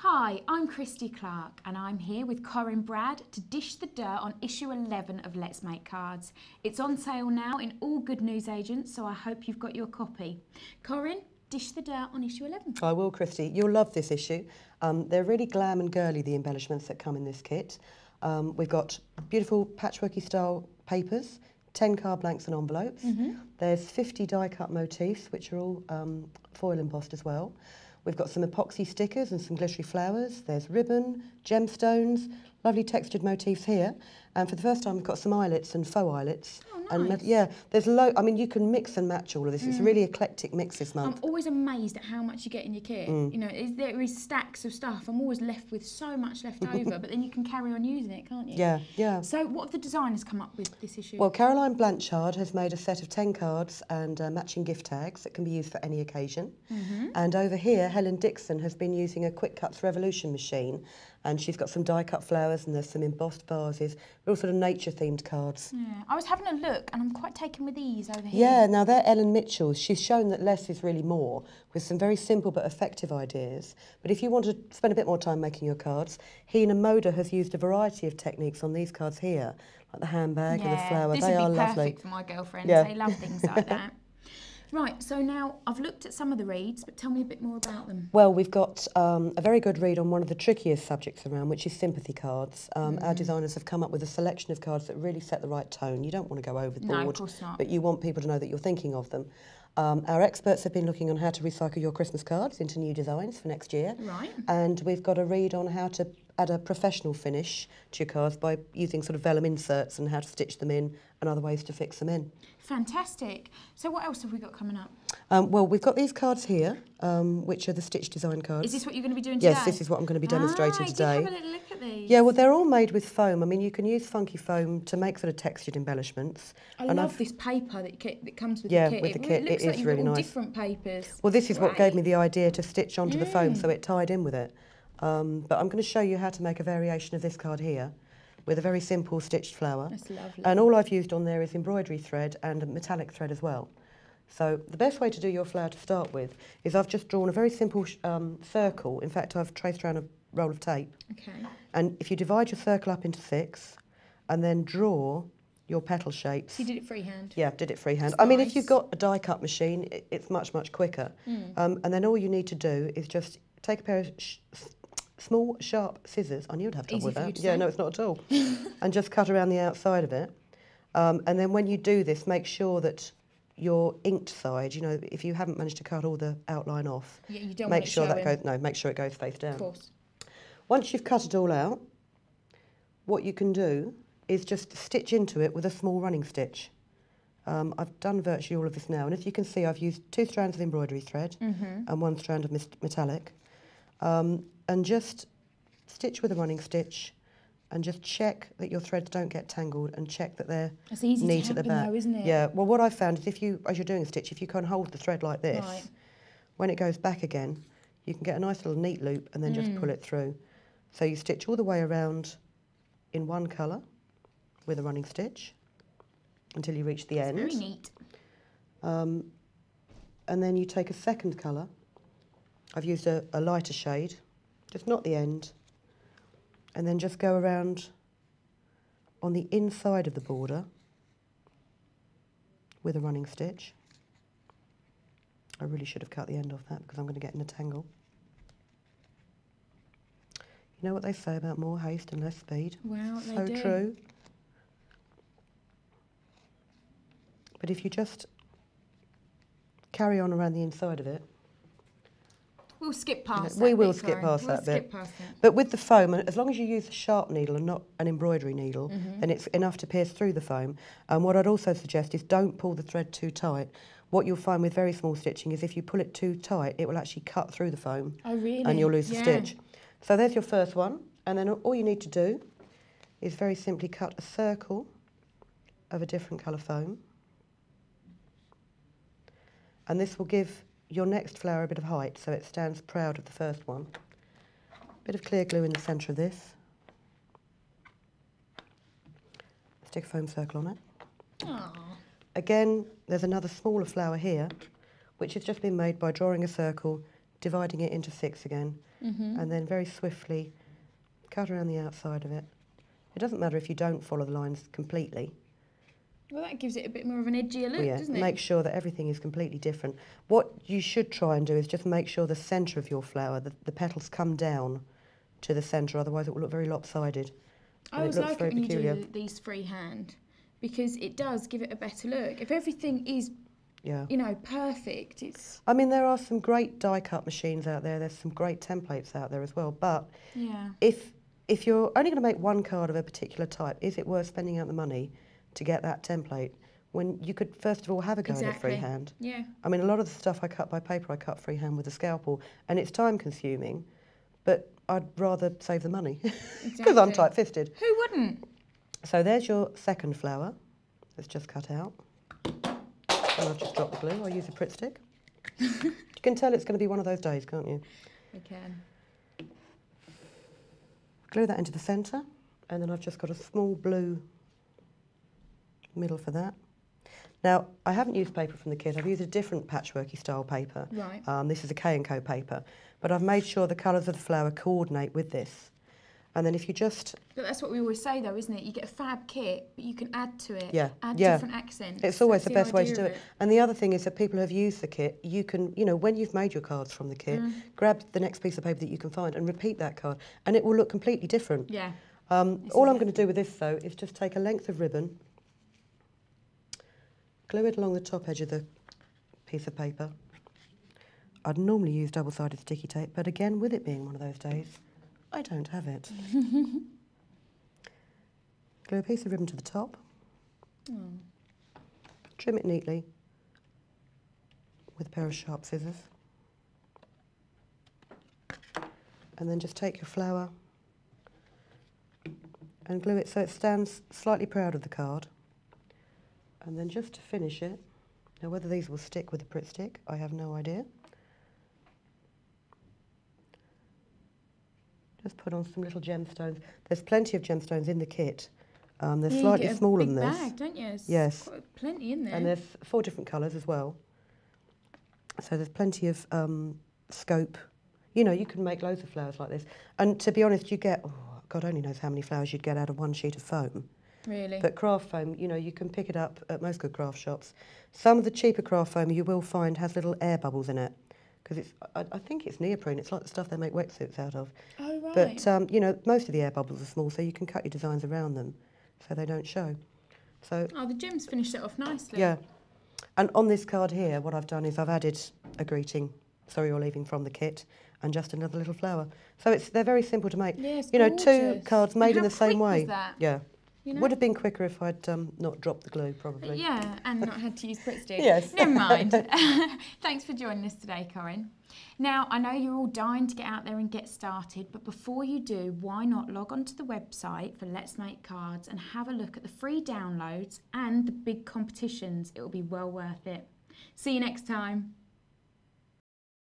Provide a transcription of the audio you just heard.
Hi, I'm Christy Clark and I'm here with Corinne Bradd to dish the dirt on issue 11 of Let's Make Cards. It's on sale now in all good newsagents, so I hope you've got your copy. Corinne, dish the dirt on issue 11. I will, Christy. You'll love this issue. They're really glam and girly, the embellishments that come in this kit. We've got beautiful patchworky style papers, 10 card blanks and envelopes. There's 50 die cut motifs, which are all foil embossed as well. We've got some epoxy stickers and some glittery flowers. There's ribbon, gemstones, lovely textured motifs here. And for the first time, we've got some eyelets and faux eyelets. Oh, nice. And yeah, there's I mean, you can mix and match all of this. It's a really eclectic mix this month. I'm always amazed at how much you get in your kit. You know, there is stacks of stuff. I'm always left with so much left over, but then you can carry on using it, can't you? Yeah, yeah. So what have the designers come up with this issue? Well, Caroline Blanchard has made a set of 10 cards and matching gift tags that can be used for any occasion. And over here, Helen Dixon has been using a Quick Cuts Revolution machine, and she's got some die cut flowers and there's some embossed vases. They're all sort of nature themed cards. Yeah, I was having a look and I'm quite taken with these over here. Yeah, now they're Ellen Mitchell's. She's shown that less is really more with some very simple but effective ideas. But if you want to spend a bit more time making your cards, Hina Moda has used a variety of techniques on these cards here, like the handbag and the flower. This they would are be lovely. perfect for my girlfriends. Yeah. They love things like that. Right, so now I've looked at some of the reads, but tell me a bit more about them. Well, we've got a very good read on one of the trickiest subjects around, which is sympathy cards. Our designers have come up with a selection of cards that really set the right tone. You don't want to go overboard, No, of course not. but you want people to know that you're thinking of them. Our experts have been looking on how to recycle your Christmas cards into new designs for next year. Right. And we've got a read on how to add a professional finish to your cards by using sort of vellum inserts and how to stitch them in and other ways to fix them in. Fantastic. So what else have we got coming up? Well, we've got these cards here, which are the stitch design cards. Is this what you're going to be doing today? Yes, this is what I'm going to be demonstrating today. I did have a little look at these. Yeah, well, they're all made with foam. I mean, you can use funky foam to make sort of textured embellishments. I love this paper that comes with yeah, the kit. with the kit, It looks it like is you've really got all nice. different papers. Well, this is what gave me the idea to stitch onto the foam, Mm. so it tied in with it. But I'm going to show you how to make a variation of this card here with a very simple stitched flower. That's lovely. And all I've used on there is embroidery thread and a metallic thread as well. So the best way to do your flower to start with is I've just drawn a very simple circle. In fact, I've traced around a roll of tape. Okay. And if you divide your circle up into 6 and then draw your petal shapes. So you did it freehand? Yeah, did it freehand. That's I mean, nice. if you've got a die cut machine, it's much, much quicker. And then all you need to do is just take a pair of small, sharp scissors. I knew I'd have trouble with that. Yeah, no, it's not at all. And just cut around the outside of it. And then when you do this, make sure that your inked side, you know, if you haven't managed to cut all the outline off, Yeah, you don't make want it sure that showing. goes. No, make sure it goes face down. Of course. Once you've cut it all out, what you can do is just stitch into it with a small running stitch. I've done virtually all of this now, and as you can see, I've used 2 strands of embroidery thread and 1 strand of metallic, and just stitch with a running stitch, and just check that your threads don't get tangled, and check that they're It's easy neat to at the happen back. though, isn't it? Yeah. Well, what I've found is if you, as you're doing a stitch, if you can hold the thread like this, Right. when it goes back again, you can get a nice little neat loop, and then just pull it through. So you stitch all the way around in one colour with a running stitch until you reach the end. Very neat. And then you take a second colour. I've used a lighter shade, just not the end, and then just go around on the inside of the border with a running stitch. I really should have cut the end off that because I'm going to get in a tangle. You know what they say about more haste and less speed? Well, they So do. true. But if you just carry on around the inside of it, We'll skip past that. we will bit, skip Corinne. past We'll that skip bit. past that. But with the foam, and as long as you use a sharp needle and not an embroidery needle, then it's enough to pierce through the foam. And what I'd also suggest is don't pull the thread too tight. What you'll find with very small stitching is if you pull it too tight, it will actually cut through the foam. Oh, really? And you'll lose the Yeah. stitch. So there's your first one. And then all you need to do is very simply cut a circle of a different colour foam. And this will give your next flower a bit of height, so it stands proud of the first one. Bit of clear glue in the centre of this. Stick a foam circle on it. Aw. Again, there's another smaller flower here, which has just been made by drawing a circle, dividing it into 6 again, and then very swiftly cut around the outside of it. It doesn't matter if you don't follow the lines completely. Well, that gives it a bit more of an edgier look, doesn't it? Make sure that everything is completely different. What you should try and do is just make sure the centre of your flower, the petals come down to the centre, otherwise it will look very lopsided. I always like it when you do these freehand, because it does give it a better look. If everything is, you know, perfect, it's... I mean, there are some great die-cut machines out there. There's some great templates out there as well. But if you're only going to make one card of a particular type, is it worth spending out the money to get that template when you could first of all have a go at it freehand? Yeah. I mean, a lot of the stuff I cut by paper, I cut freehand with a scalpel, and it's time consuming, but I'd rather save the money because I'm tight-fisted. Who wouldn't? So there's your second flower. It's just cut out. And I've just dropped the glue. I'll use a Pritt stick. You can tell it's going to be one of those days, can't you? I can. Glue that into the centre, and then I've just got a small blue middle for that. Now, I haven't used paper from the kit. I've used a different patchworky style paper. Right. This is a K&Co paper, but I've made sure the colours of the flower coordinate with this. And then if you just... But that's what we always say, though, isn't it? You get a fab kit, but you can add to it, add yeah. different accents. It's always the best way to do it. And the other thing is that people who have used the kit, you can, you know, when you've made your cards from the kit, grab the next piece of paper that you can find and repeat that card, and it will look completely different. Yeah. All I'm going to do with this, though, is just take a length of ribbon, glue it along the top edge of the piece of paper. I'd normally use double-sided sticky tape, but again, with it being one of those days, I don't have it. Glue a piece of ribbon to the top. Trim it neatly with a pair of sharp scissors. And then just take your flower and glue it so it stands slightly proud of the card. And then just to finish it, now whether these will stick with the Pritt stick, I have no idea. Just put on some little gemstones. There's plenty of gemstones in the kit. They're slightly smaller than this. Bag, don't you? Yes. Quite plenty in there. And there's 4 different colours as well. So there's plenty of scope. You know, you can make loads of flowers like this. And to be honest, you get, God only knows how many flowers you'd get out of one sheet of foam. Really? But craft foam, you know, you can pick it up at most good craft shops. Some of the cheaper craft foam you will find has little air bubbles in it. Because it's, I think it's neoprene. It's like the stuff they make wetsuits out of. Oh, right. But, you know, most of the air bubbles are small, so you can cut your designs around them so they don't show. So, the gems finished it off nicely. Yeah. And on this card here, what I've done is I've added a greeting, sorry you're leaving from the kit, and just another little flower. So they're very simple to make. Yeah, it's you know, gorgeous. 2 cards made in the same way. Was that? Yeah. You know? Would have been quicker if I'd not dropped the glue, probably. Yeah, and not had to use Pritt stick. Yes. Never mind. Thanks for joining us today, Corinne. Now, I know you're all dying to get out there and get started, but before you do, why not log onto the website for Let's Make Cards and have a look at the free downloads and the big competitions. It will be well worth it. See you next time.